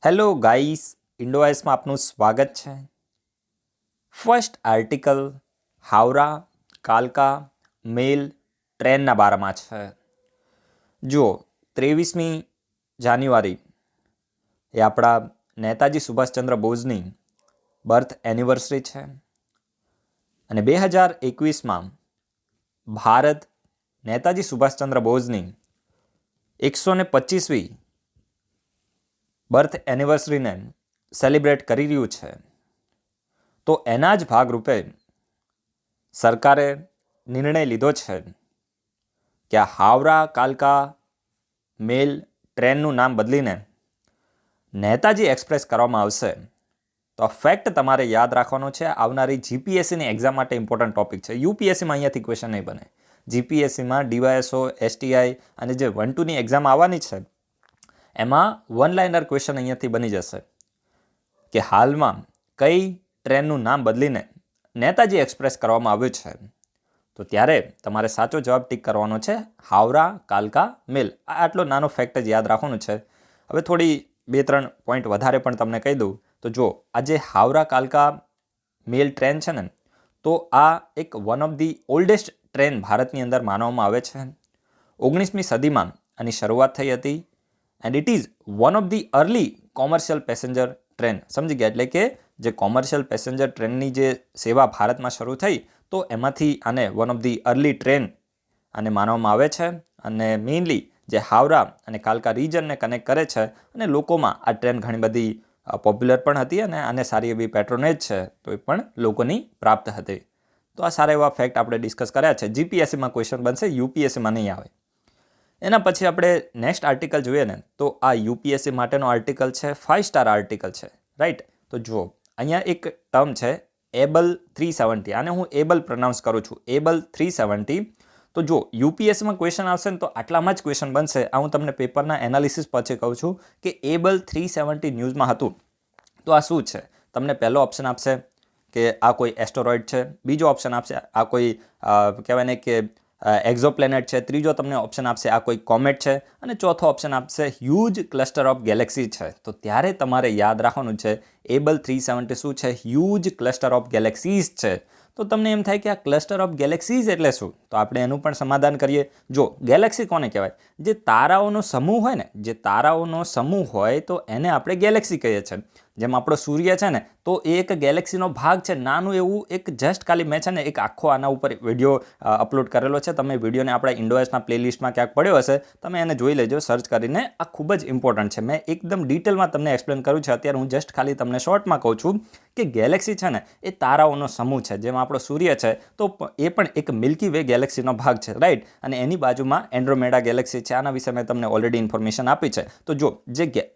Hello guys, ઇન્ડોવાઇસમાં આપનું સ્વાગત છે. ફર્સ્ટ આર્ટિકલ હાવરા કાલકા મેલ ટ્રેનના બારામાં છે. જુઓ, 23મી જાન્યુઆરી એ આપણા નેતાજી સુભાષચંદ્ર બોઝની બર્થ એનિવર્સરી છે અને 2021માં ભારત નેતાજી સુભાષચંદ્ર બોઝની 125મી બર્થ એનિવર્સરીને સેલિબ્રેટ કરી રહ્યું છે. તો એના જ ભાગરૂપે સરકારે નિર્ણય લીધો છે કે આ હાવરા કાલકા મેલ ટ્રેનનું નામ બદલીને નેતાજી એક્સપ્રેસ કરવામાં આવશે. તો આ ફેક્ટ તમારે યાદ રાખવાનો છે. આવનારી જીપીએસસીની એક્ઝામ માટે ઇમ્પોર્ટન્ટ ટોપિક છે. યુપીએસસીમાં અહીંયાથી ક્વેશ્ચન નહીં બને. જીપીએસસીમાં ડીવાયએસઓ એસટીઆઈ અને જે 1-2ની એક્ઝામ આવવાની છે એમાં વન લાઇનર ક્વેશ્ચન અહીંયાથી બની જશે કે હાલમાં કઈ ટ્રેનનું નામ બદલીને નેતાજી એક્સપ્રેસ કરવામાં આવ્યું છે. તો ત્યારે તમારે સાચો જવાબ ટીક કરવાનો છે હાવરા કાલકા મેલ. આટલો નાનો ફેક્ટ જ યાદ રાખવાનું છે. હવે થોડી 2-3 પોઈન્ટ વધારે પણ તમને કહી દઉં તો જો આ જે હાવરા કાલકા મેલ ટ્રેન છે ને, તો આ એક one of the oldest train ભારતની અંદર માનવામાં આવે છે. 19મી સદીમાં આની શરૂઆત થઈ હતી and it is one of the early commercial passenger train. સમજી ગયા? એટલે કે જે કોમર્શિયલ પેસેન્જર ટ્રેનની જે સેવા ભારતમાં શરૂ થઈ તો એમાંથી આને one of the early train આને માનવામાં આવે છે. અને મેઇનલી જે હાવરા અને કાલકા રિજનને કનેક્ટ કરે છે અને લોકોમાં આ ટ્રેન ઘણી બધી પોપ્યુલર પણ હતી અને આને સારી એવી પેટ્રોનેજ છે તો એ પણ લોકોની પ્રાપ્ત હતી. તો આ સારા એવા ફેક્ટ આપણે ડિસ્કસ કર્યા છે. જીપીએસસીમાં ક્વેશ્ચન બનશે, યુપીએસસીમાં નહીં આવે. એના પછી આપણે નેક્સ્ટ આર્ટિકલ જોઈએ ને, તો આ યુપીએસસી માટેનો આર્ટિકલ છે, 5 સ્ટાર આર્ટિકલ છે, રાઈટ. તો જુઓ, અહીંયા એક ટર્મ છે એબલ 370. આને હું એબલ પ્રોનાઉન્સ કરું છું, એબલ 370. તો જો યુપીએસસીમાં ક્વેશ્ચન આવશે ને તો આટલામાં જ ક્વેશ્ચન બનશે. આ હું તમને પેપરના એનાલિસિસ પછી કહું છું કે એબલ 370 ન્યૂઝમાં હતું. તો આ શું છે? તમને પહેલો ઓપ્શન આપશે કે આ કોઈ એસ્ટરોઇડ છે, બીજો ઓપ્શન આપશે આ કોઈ કહેવાય ને કે એક્ઝોપ્લેનેટ છે, ત્રીજો તમને ઓપ્શન આપશે આ કોઈ કોમેટ છે અને ચોથો ઓપ્શન આપશે હ્યુજ ક્લસ્ટર ઓફ ગેલેક્સી છે. તો ત્યારે તમારે યાદ રાખવાનું છે એબલ 370 શું છે? હ્યુજ ક્લસ્ટર ઓફ ગેલેક્સીઝ છે. તો તમને એમ થાય કે આ ક્લસ્ટર ઓફ ગેલેક્સીઝ એટલે શું? તો આપણે એનું પણ સમાધાન કરીએ. જો ગેલેક્સી કોને કહેવાય? જે તારાઓનો સમૂહ હોય ને, જે તારાઓનો સમૂહ હોય તો એને આપણે ગેલેક્સી કહીએ છીએ. જેમ આપણો સૂર્ય છે ને, તો એ એક ગેલેક્સીનો ભાગ છે, નાનું એવું એક. જસ્ટ ખાલી મેં છે ને એક આખો આના ઉપર વિડીયો અપલોડ કરેલો છે. તમે વિડીયોને આપણા ઇન્ડોએસના પ્લેલિસ્ટમાં ક્યાંક પડ્યો હશે, તમે એને જોઈ લેજો સર્ચ કરીને. આ ખૂબ જ ઇમ્પોર્ટન્ટ છે. મેં એકદમ ડિટેલમાં તમને એક્સપ્લેન કર્યું છે. અત્યારે હું જસ્ટ ખાલી તમને શોર્ટમાં કહું છું કે ગેલેક્સી છે ને એ તારાઓનો સમૂહ છે. જેમ આપણો સૂર્ય છે તો એ પણ એક મિલ્કી વે ગેલેક્સીનો ભાગ છે, રાઈટ. અને એની બાજુમાં એન્ડ્રોમેડા ગેલેક્સી છે. આના વિશે મેં તમને ઓલરેડી ઇન્ફોર્મેશન આપી છે. તો જો જે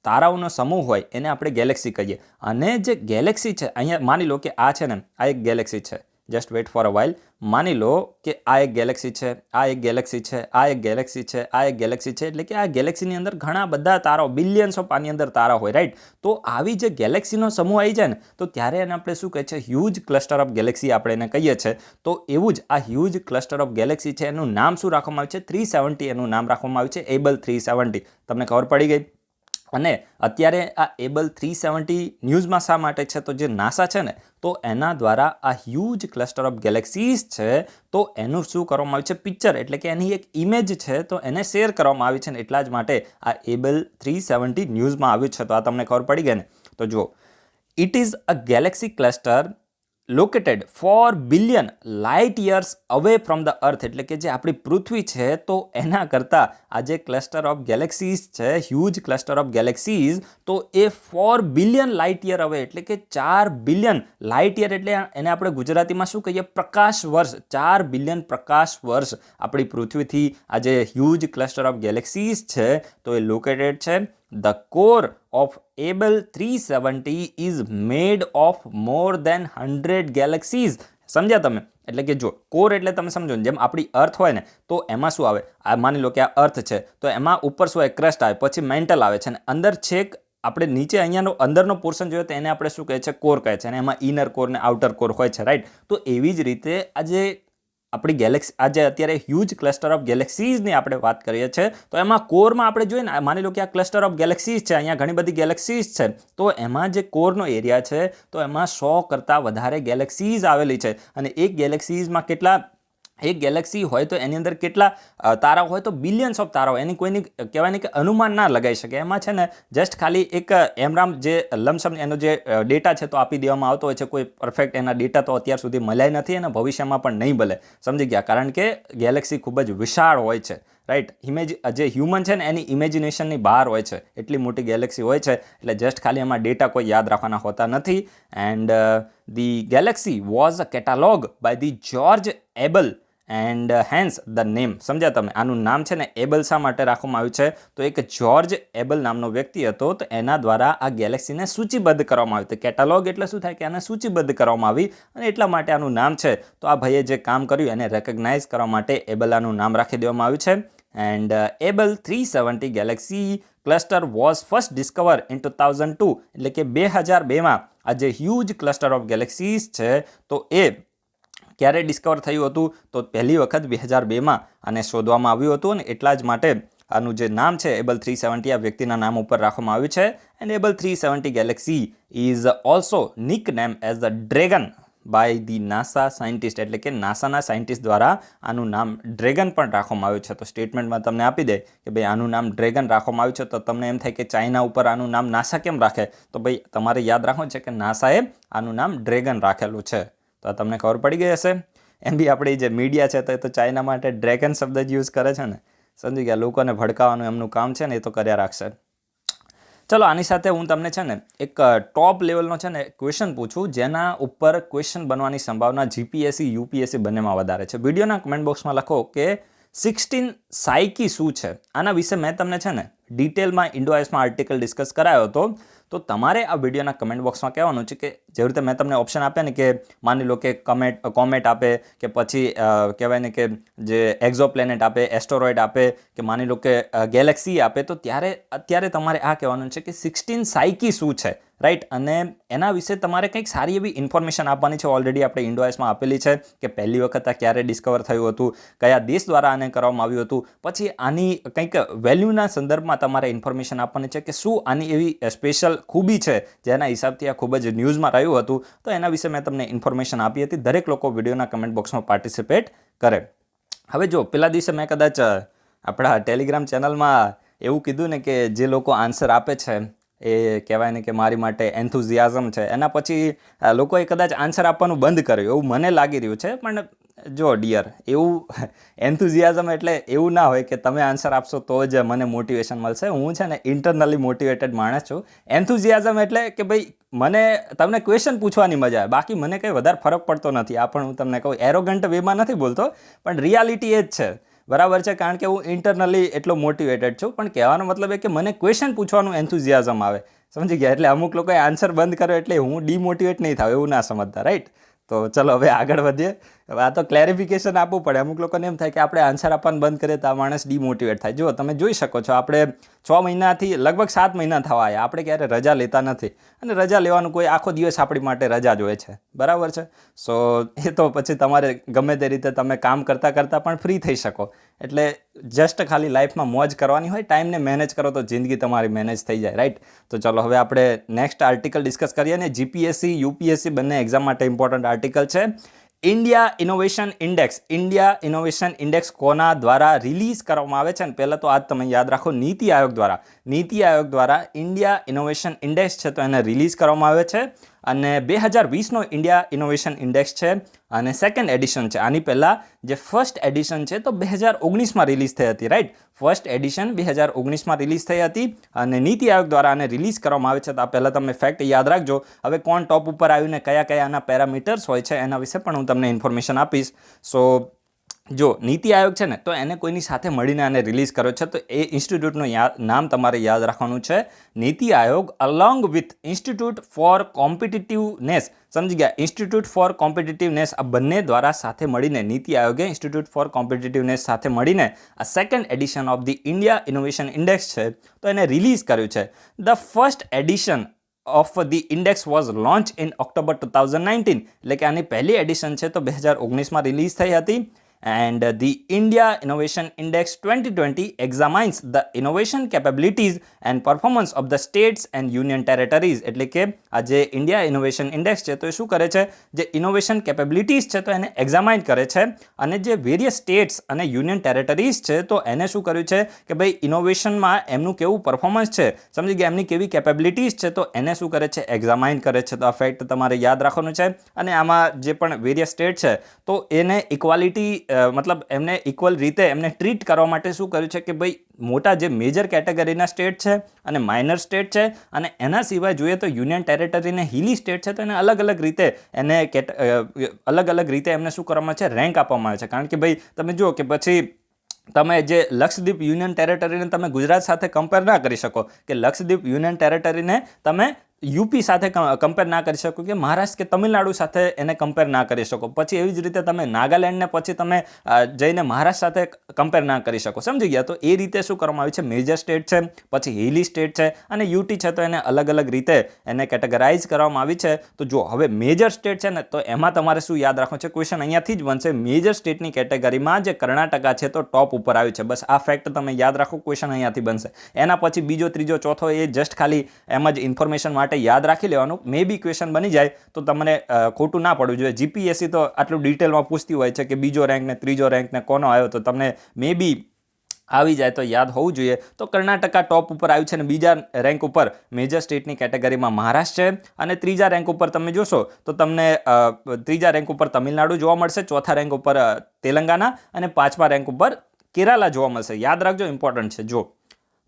તારાઓનો સમૂહ હોય એને આપણે ગેલેક્સી કહીએ. અને જે ગેલેક્સી છે, અહીંયા માની લો કે આ છે ને, આ એક ગેલેક્સી છે. Just weight for a while. માની લો કે આ એક ગેલેક્સી છે, આ એક ગેલેક્સી છે, આ એક ગેલેક્સી છે, આ એક ગેલેક્સી છે. એટલે કે આ ગેલેક્સીની અંદર ઘણા બધા તારાઓ, બિલિયન્સ ઓફ આની અંદર તારા હોય, રાઈટ. તો આવી જે ગેલેક્સીનો સમૂહ આવી જાય ને, તો ત્યારે એને આપણે શું કહે છે? હ્યુજ ક્લસ્ટર ઓફ ગેલેક્સી આપણે એને કહીએ છીએ. તો એવું જ આ હ્યુજ ક્લસ્ટર ઓફ ગેલેક્સી છે, એનું નામ શું રાખવામાં આવ્યું છે? 370 એનું નામ રાખવામાં આવ્યું છે, એબલ 370. તમને ખબર પડી ગઈ? અને અત્યારે આ એબલ 370 ન્યૂઝમાં શા માટે છે? તો જે નાસા છે ને, તો એના દ્વારા આ હ્યુજ ક્લસ્ટર ઓફ ગેલેક્સીઝ છે તો એનું શું કરવામાં આવ્યું છે? પિક્ચર, એટલે કે એની એક ઇમેજ છે તો એને શેર કરવામાં આવી છે ને એટલા જ માટે આ એબલ 370 ન્યૂઝમાં આવ્યું છે. તો આ તમને ખબર પડી ગઈ ને? તો જુઓ, it is a Galaxy cluster located 4 billion light years away from the earth. એટલે કે જે આપણી પૃથ્વી છે તો એના કરતાં આ જે ક્લસ્ટર ઓફ ગેલેક્સીઝ છે, હ્યુજ ક્લસ્ટર ઓફ ગેલેક્સીઝ, તો એ 4 બિલિયન લાઇટ યર અવે, એટલે કે 4 બિલિયન લાઇટ યર. એટલે એને આપણે ગુજરાતીમાં શું કહીએ? પ્રકાશ વર્ષ. 4 બિલિયન પ્રકાશ વર્ષ આપણી પૃથ્વીથી આ જે હ્યુજ ક્લસ્ટર ઓફ ગેલેક્સીઝ છે તો એ લોકેટેડ છે. The core of Abell 370 is made of more than 100 galaxies. સમજ્યા તમે? એટલે કે જો કોર એટલે તમે સમજો ને, જેમ આપણી અર્થ હોય ને, તો એમાં શું આવે? આ માની લો કે આ અર્થ છે તો એમાં ઉપર શું આવે? ક્રસ્ટ આવે, પછી મેન્ટલ આવે છે અને અંદર છેક આપણે નીચે અહીંયાનો અંદરનો પોર્શન જોઈએ તો એને આપણે શું કહે છે? કોર કહે છે. અને એમાં ઇનર કોર ને આઉટર કોર હોય છે, રાઈટ. તો એવી જ રીતે આ જે આપણી ગેલેક્સી આજે અત્યારે હ્યુજ ક્લસ્ટર ઓફ ગેલેક્સીઝની આપણે વાત કરીએ છીએ તો એમાં કોરમાં આપણે જોઈએ ને માની લો કે આ ક્લસ્ટર ઓફ ગેલેક્સીઝ છે, અહીંયા ઘણી બધી ગેલેક્સીઝ છે, તો એમાં જે કોરનો એરિયા છે તો એમાં 100 કરતાં વધારે ગેલેક્સીઝ આવેલી છે. અને એક ગેલેક્સીઝમાં એક ગેલેક્સી હોય તો એની અંદર કેટલા તારાઓ હોય તો બિલિયન્સ ઓફ તારાઓ, એની કોઈની કહેવાય ને કે અનુમાન ના લગાવી શકે. એમાં છે ને જસ્ટ ખાલી એક એમરામ જે લમસમ એનો જે ડેટા છે તો આપી દેવામાં આવતો હોય છે. કોઈ પરફેક્ટ એના ડેટા તો અત્યાર સુધી મળ્યા નથી અને ભવિષ્યમાં પણ નહીં મળે, સમજી ગયા, કારણ કે ગેલેક્સી ખૂબ જ વિશાળ હોય છે, રાઈટ. જે હ્યુમન છે ને એની ઇમેજિનેશનની બહાર હોય છે, એટલી મોટી ગેલેક્સી હોય છે. એટલે જસ્ટ ખાલી એમાં ડેટા કોઈ યાદ રાખવાના હોતા નથી. And the galaxy was a catalogue by the George Abell and hence the name. સમજ્યા તમે? આનું નામ છે ને એબલ શા માટે રાખવામાં આવ્યું છે? તો એક જ્યોર્જ એબલ નામનો વ્યક્તિ હતો, તો એના દ્વારા આ ગેલેક્સીને સૂચિબદ્ધ કરવામાં આવી. તો કેટાલોગ એટલે શું થાય કે આને સૂચિબદ્ધ કરવામાં આવી અને એટલા માટે આનું નામ છે. તો આ ભાઈએ જે કામ કર્યું એને રેકગ્નાઇઝ કરવા માટે એબલાનું નામ રાખી દેવામાં આવ્યું છે. And Abell 370 Galaxy cluster was first discover in 2002, એટલે કે 2002માં આ જે હ્યુજ ક્લસ્ટર ઓફ ગેલેક્સીઝ છે તો એ ક્યારે ડિસ્કવર થયું હતું? તો પહેલી વખત 2002માં આને શોધવામાં આવ્યું હતું અને એટલા જ માટે આનું જે નામ છે એબલ 370 આ વ્યક્તિના નામ ઉપર રાખવામાં આવ્યું છે. And Abell 370 galaxy is also nick name as the dragon by the NASA scientist, એટલે કે નાસાના સાયન્ટિસ્ટ દ્વારા આનું નામ ડ્રેગન પણ રાખવામાં આવ્યું છે. તો સ્ટેટમેન્ટમાં તમને આપી દે કે ભાઈ આનું નામ ડ્રેગન રાખવામાં આવ્યું છે, તો તમને એમ થાય કે ચાઇના ઉપર આનું નામ નાસા કેમ રાખે? તો ભાઈ તમારે યાદ રાખવું છે કે નાસાએ આનું નામ ડ્રેગન રાખેલું છે. તો તમને ખબર પડી ગઈ હશે. એમ બી આપણી જે મીડિયા છે તો ચાઇના માટે ડ્રેગન શબ્દ જ યુઝ કરે છે ને, સમજી ગયા. લોકોને ભડકાવવાનું એમનું કામ છે ને, એ તો કર્યા રાખશે. ચલો, આની સાથે હું તમને છે ને એક ટોપ લેવલનો છે ને ક્વેશ્ચન પૂછું, જેના ઉપર ક્વેશ્ચન બનવાની સંભાવના જીપીએસસી યુપીએસસી બંનેમાં વધારે છે. વિડીયોના કમેન્ટ બોક્સમાં લખો કે 16 સાયકી શું છે. આના વિશે મેં તમને છે ને ડિટેલમાં ઇન્ડોઆઈસમાં આર્ટિકલ ડિસ્કસ કરાયો હતો. તો તમારે આ વિડીયોના કમેન્ટ બોક્સમાં કહેવાનું છે કે જેવી રીતે મેં તમને ઓપ્શન આપ્યા ને કે માની લો કે કોમેટ આપે કે પછી કહેવાય ને કે જે એક્ઝોપ્લેનેટ આપે, એસ્ટરોઇડ આપે કે માની લો કે ગેલેક્સી આપે, તો અત્યારે તમારે આ કહેવાનું છે કે 16 સાયકી શું છે, રાઈટ. અને એના વિશે તમારે કંઈક સારી એવી ઇન્ફોર્મેશન આપવાની છે. ઓલરેડી આપણે ઇન્ડોઆઈસમાં આપેલી છે કે પહેલી વખત આ ક્યારે ડિસ્કવર થયું હતું, કયા દેશ દ્વારા આને કરવામાં આવ્યું હતું. પછી આની કંઈક વેલ્યુના સંદર્ભમાં તમારે ઇન્ફોર્મેશન આપવાની છે કે શું આની એવી સ્પેશિયલ ખૂબી છે જેના હિસાબથી આ ખૂબ જ ન્યૂઝમાં રહ્યું હતું. તો એના વિશે મેં તમને ઇન્ફોર્મેશન આપી હતી. દરેક લોકો વિડીયોના કમેન્ટ બોક્સમાં પાર્ટિસિપેટ કરે. હવે જો પેલા દિવસે મેં કદાચ આપણા ટેલિગ્રામ ચેનલમાં એવું કીધું ને કે જે લોકો આન્સર આપે છે એ કહેવાય ને કે મારી માટે એન્થુઝિયાઝમ છે, એના પછી લોકોએ કદાચ આન્સર આપવાનું બંધ કર્યું એવું મને લાગી રહ્યું છે. પણ જો ડિયર, એવું એન્થુઝિયાઝમ એટલે એવું ના હોય કે તમે આન્સર આપશો તો જ મને મોટિવેશન મળશે. હું છે ને ઇન્ટરનલી મોટિવેટેડ માણસ છું. એન્થુઝિયાઝમ એટલે કે ભાઈ મને તમને ક્વેશ્ચન પૂછવાની મજા આવે, બાકી મને કંઈ વધારે ફરક પડતો નથી. આ પણ હું તમને કહું, એરોગન્ટ વેમાં નથી બોલતો, પણ રિયાલિટી એ જ છે, બરાબર છે. કારણ કે હું ઇન્ટરનલી એટલો મોટિવેટેડ છું. પણ કહેવાનો મતલબ એ કે મને ક્વેશ્ચન પૂછવાનું એન્થુઝિયાઝમ આવે, સમજી ગયા. એટલે અમુક લોકોએ આન્સર બંધ કર્યો એટલે હું ડિમોટિવેટ નહીં થાવ એવું ના સમજતા, રાઈટ. તો ચલો હવે આગળ વધીએ. હવે આ તો ક્લેરિફિકેશન આપવું પડે. અમુક લોકોને એમ થાય કે આપણે આન્સર આપવાનું બંધ કરીએ તો આ માણસ ડિમોટિવેટ થાય. જો તમે જોઈ શકો છો, આપણે 6 મહિનાથી લગભગ 7 મહિના થવા આવ્યા, આપણે ક્યારે રજા લેતા નથી. અને રજા લેવાનું કોઈ આખો દિવસ આપણી માટે રજા જ હોય છે, બરાબર છે. સો એ તો પછી તમારે ગમે તે રીતે તમે કામ કરતાં કરતાં પણ ફ્રી થઈ શકો. એટલે જસ્ટ ખાલી લાઈફમાં મોજ કરવાની હોય, ટાઈમને મેનેજ કરો તો જિંદગી તમારી મેનેજ થઈ જાય, રાઈટ. તો ચલો હવે આપણે નેક્સ્ટ આર્ટિકલ ડિસ્કસ કરીએ. ને જીપીએસસી યુપીએસસી બંને એક્ઝામ માટે ઇમ્પોર્ટન્ટ આર્ટિકલ છે. India innovation index. India innovation index કોના દ્વારા રિલીઝ કરવામાં આવે છે? અને પહેલાં તો આજ તમે યાદ રાખો, નીતિ આયોગ દ્વારા. નીતિ આયોગ દ્વારા ઇન્ડિયા ઇનોવેશન ઇન્ડેક્સ છે તો એને રિલીઝ કરવામાં આવે છે. અને 2020નો ઇન્ડિયા ઇનોવેશન ઇન્ડેક્સ છે અને સેકન્ડ એડિશન છે. આની પહેલાં જે ફર્સ્ટ એડિશન છે તો 2019માં રિલીઝ થઈ હતી, રાઈટ. ફર્સ્ટ એડિશન 2019માં રિલીઝ થઈ હતી અને નીતિ આયોગ દ્વારા આને રિલીઝ કરવામાં આવે છે. તો આ પહેલાં તમે ફેક્ટ યાદ રાખજો. હવે કોણ ટોપ ઉપર આવ્યું ને કયા કયા આના પેરામીટર્સ હોય છે એના વિશે પણ હું તમને ઇન્ફોર્મેશન આપીશ. સો જો નીતિ આયોગ છે ને તો એને કોઈની સાથે મળીને આને રિલીઝ કર્યો છે. તો એ ઇન્સ્ટિટ્યૂટનું નામ તમારે યાદ રાખવાનું છે, NITI Aayog along with institute four કોમ્પિટિટિવનેસ. સમજી ગયા? ઇન્સ્ટિટ્યૂટ ફોર કોમ્પિટિટિવનેસ આ બંને દ્વારા સાથે મળીને નીતિ આયોગે ઇન્સ્ટિટ્યૂટ ફોર કોમ્પિટિટિવનેસ સાથે મળીને આ second addition of the India innovation index છે તો એને રિલીઝ કર્યું છે. The first addition of the index was launch in October 2019, એટલે કે આની પહેલી એડિશન છે તો 2019માં રિલીઝ થઈ હતી. And the India Innovation Index 2020 examines the innovation capabilities and performance of the states and union territories. એટલે કે આ જે ઇન્ડિયા ઇનોવેશન ઇન્ડેક્સ છે તો એ શું કરે છે, જે ઇનોવેશન કેપેબિલિટીઝ છે તો એને એક્ઝામાઇન કરે છે, અને જે વેરિયસ સ્ટેટ્સ અને યુનિયન ટેરેટરીઝ છે તો એને શું કર્યું છે કે ભાઈ ઇનોવેશનમાં એમનું કેવું પરફોર્મન્સ છે, સમજી ગયા, એમની કેવી કેપેબિલિટીઝ છે તો એને શું કરે છે, એક્ઝામાઇન કરે છે. તો આ ફેક્ટ તમારે યાદ રાખવાનું છે. અને આમાં જે પણ વેરિયસ સ્ટેટ છે તો એને ઇક્વાલિટી મતલબ એમને ઇક્વલ રીતે એમને ટ્રીટ કરવા માટે શું કર્યું છે કે ભાઈ મોટા જે મેજર કેટેગરીના સ્ટેટ છે અને માઇનર સ્ટેટ છે, અને એના સિવાય જોઈએ તો યુનિયન ટેરેટરી ને હિલી સ્ટેટ છે તો એને અલગ અલગ રીતે એમને શું કરવામાં છે, રેન્ક આપવામાં આવે છે. કારણ કે ભાઈ તમે જુઓ કે પછી તમે જે લક્ષદ્વીપ યુનિયન ટેરેટરીને તમે ગુજરાત સાથે કમ્પેર ના કરી શકો, કે લક્ષદ્વીપ યુનિયન ટેરેટરીને તમે યુપી સાથે કમ્પેર ના કરી શકો, કે મહારાષ્ટ્ર કે તમિલનાડુ સાથે એને કમ્પેર ના કરી શકો. પછી એવી જ રીતે તમે નાગાલેન્ડને પછી તમે જઈને મહારાષ્ટ્ર સાથે કમ્પેર ના કરી શકો, સમજી ગયા. તો એ રીતે શું કરવામાં આવ્યું છે, મેજર સ્ટેટ છે, પછી હિલી સ્ટેટ છે અને યુટી છે તો એને અલગ અલગ રીતે એને કેટેગરાઇઝ કરવામાં આવી છે. તો જો હવે મેજર સ્ટેટ છે ને તો એમાં તમારે શું યાદ રાખવું છે, ક્વેશ્ચન અહીંયાથી જ બનશે. મેજર સ્ટેટની કેટેગરીમાં જે કર્ણાટકા છે તો ટોપ ઉપર આવ્યું છે. બસ આ ફેક્ટ તમે યાદ રાખો, ક્વેશ્ચન અહીંયાથી બનશે. એના પછી બીજો, ત્રીજો, ચોથો એ જસ્ટ ખાલી એમ જ ઇન્ફોર્મેશન માટે યાદ રાખી લેવાનું. મે બી ક્વેશ્ચન બની જાય તો તમને ખોટું ના પડવું જોઈએ. જીપીએસસી તો આટલું ડિટેલમાં પૂછતી હોય છે કે બીજો રેન્ક ને ત્રીજો રેન્ક ને કોનો આવ્યો, તો તમને મે બી આવી જાય તો યાદ હોવું જોઈએ. તો કર્ણાટકા ટોપ ઉપર આવ્યું છે, અને બીજા રેન્ક ઉપર મેજર સ્ટેટની કેટેગરીમાં મહારાષ્ટ્ર છે, અને ત્રીજા રેન્ક ઉપર તમે જોશો તો તમને ત્રીજા રેન્ક ઉપર તમિલનાડુ જોવા મળશે, ચોથા રેન્ક ઉપર તેલંગાના, અને પાંચમા રેન્ક ઉપર કેરાલા જોવા મળશે. યાદ રાખજો, ઇમ્પોર્ટન્ટ છે. જો